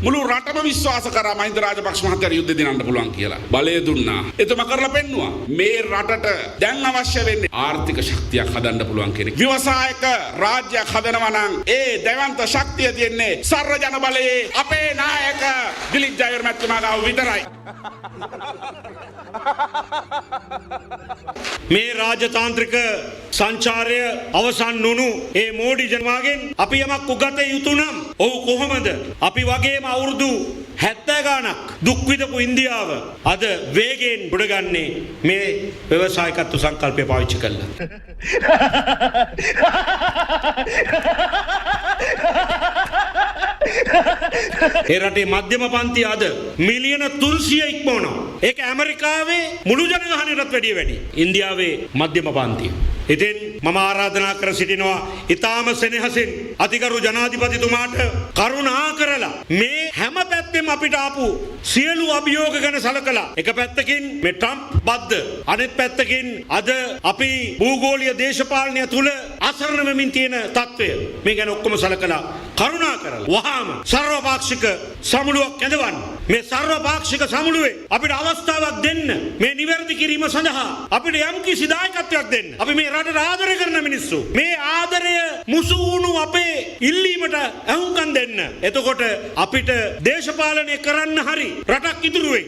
මුළු රටම විශ්වාස කරා මහින්ද රාජපක්ෂ මහත්තයාට යුද්ධ දිනන්න පුළුවන් කියලා. බලය දුන්නා. එතුමා කරලා පෙන්නුවා. මේ රටට දැන් අවශ්‍ය වෙන්නේ ආර්ථික ශක්තියක් හදන්න පුළුවන් කෙනෙක්. ව්‍යවසායක රාජ්‍යයක් හදනවා නම් ඒ දැවන්ත ශක්තිය තියෙන්නේ සර්ව ජන බලයේ අපේ නායක දිලිත් ජයවර්ධන මහත්මයා ගාව විතරයි. මේ රාජතාන්ත්‍රික සංචාරය අවසන් වුණු ඒ මෝඩි ජනවාගෙන් අපි යමක් උගත යුතු නම් ඔහු කොහොමද අපි වගේම අවුරුදු 70 ගාණක් දුක් විඳපු ඉන්දියාව අද වේගයෙන් ගොඩගන්නේ මේ ව්‍යවසායකත්ව සංකල්පය පාවිච්චි කළා. ඒ රටේ මධ්‍යම පන්ති අද මිලියන 300 ඉක්මවනවා. ඒක ඇමරිකාවේ මුළු ජනගහනයටත් වැඩි. ඉන්දියාවේ මධ්‍යම පන්තිය. ඉතින් මම ආරාධනා කර සිටිනවා ඊටාම සෙනෙහසින් අතිගරු ජනාධිපතිතුමාට කරුණා කරලා මේ හැම පැත්තෙම අපිට ආපු සියලු අභියෝග ගැන සලකලා එක පැත්තකින් මේ ට්‍රම්ප් බද්ද අනෙත් පැත්තකින් අද අපි භූගෝලීය දේශපාලනය තුල අසරණ වෙමින් තියෙන තත්ත්වය මේ ගැන ඔක්කොම සලකලා කරුණා කරලා වහාම සර්වපාක්ෂික සමුළුවක් ඇඳවන්න. මේ සර්වපාක්ෂික සමුළුවේ අපිට අවස්ථාවක් දෙන්න. මේ නිවැරදි කිරීම සඳහා අපිට යම්කිසි දායකත්වයක් දෙන්න. අපි මේ රටට ආදරය කරන මිනිස්සු. මේ ආදරය මුසු වුණු අපේ ඉල්ලීමට අහුම්කම් දෙන්න. එතකොට අපිට දේශපාලනය කරන්න හරි රටක් ඉතුරු වෙයි.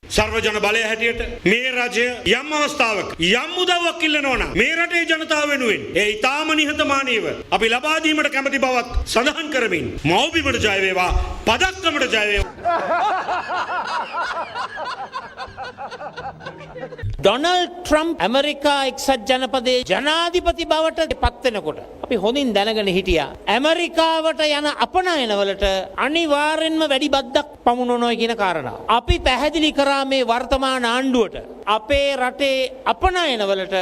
සර්වජන බලය හැටියට මේ රජය යම් අවස්ථාවක යම් උදව්වක් ඉල්ලනවා නම් මේ රටේ ජනතාව වෙනුවෙන් ඒ ඊටාම නිහතමානීව අපි ලබා දීමට කැමැති බවත් සඳහන් කරමින් මෞබිමට ජය වේවා පදක්කමට ජය වේවා. ඩොනල්ඩ් ට්‍රම්ප් ඇමරිකා එක්සත් ජනපදයේ ජනාධිපති බවට පත් වෙනකොට අපි හොඳින් දැනගෙන හිටියා ඇමරිකාවට යන අපනයනවලට අනිවාර්යෙන්ම වැඩි බද්දක් පමුණවනවා කියන කාරණාව. අපි පැහැදිලි කරා මේ වර්තමාන ආණ්ඩුවට අපේ රටේ අපනයනවලට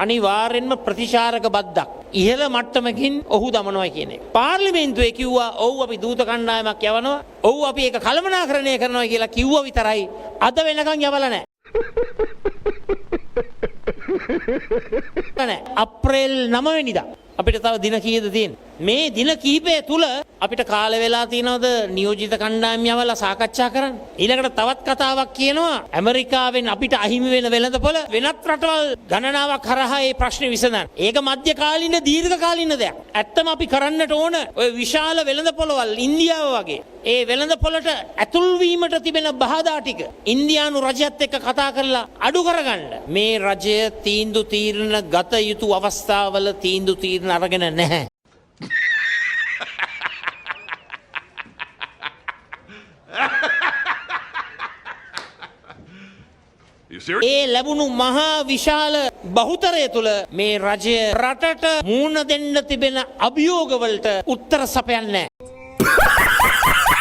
අනිවාර්යෙන්ම ප්‍රතිචාරක බද්දක් ඉහළ මට්ටමකින් ඔහු දමනවා කියන එක. පාර්ලිමේන්තුවේ කිව්වා ඔව් අපි දූත කණ්ඩායමක් යවනවා. ඔව් අපි ඒක කළමනාකරණය කරනවා කියලා කිව්වා විතරයි. අද වෙනකන් යවලා නැහැ. අප්‍රේල් 9 වෙනිදා අපිට තව දින කීයද තියෙන්නේ? මේ දින කීපය තුල අපිට කාල වෙලා තියෙනවද නියෝජිත කණ්ඩායම් යවලා සාකච්ඡා කරන්න? ඊළඟට තවත් කතාවක් කියනවා ඇමරිකාවෙන් අපිට අහිමි වෙන වෙළඳපොළ වෙනත් රටවල් ගණනාවක් හරහා මේ ප්‍රශ්නේ විසඳන්න. ඒක මධ්‍ය කාලීන දීර්ඝ කාලීන දෙයක්. ඇත්තම අපි කරන්නට ඕන ඔය විශාල වෙළඳපොළවල් ඉන්දියාව වගේ ඒ වෙළඳපොළට ඇතුල් වීමට තිබෙන බාධා ටික ඉන්දියානු රජයත් එක්ක කතා කරලා අඩු කරගන්න. මේ රජය තීන්දුව తీරන ගත යුතු අවස්ථාවල තීන්දුව తీරන අරගෙන නැහැ. ඒ ලැබුණු මහා විශාල බහුතරය තුළ මේ රජය රටට මූණ දෙන්න තිබෙන අභියෝගවලට උත්තර සපයන්නේ නැහැ.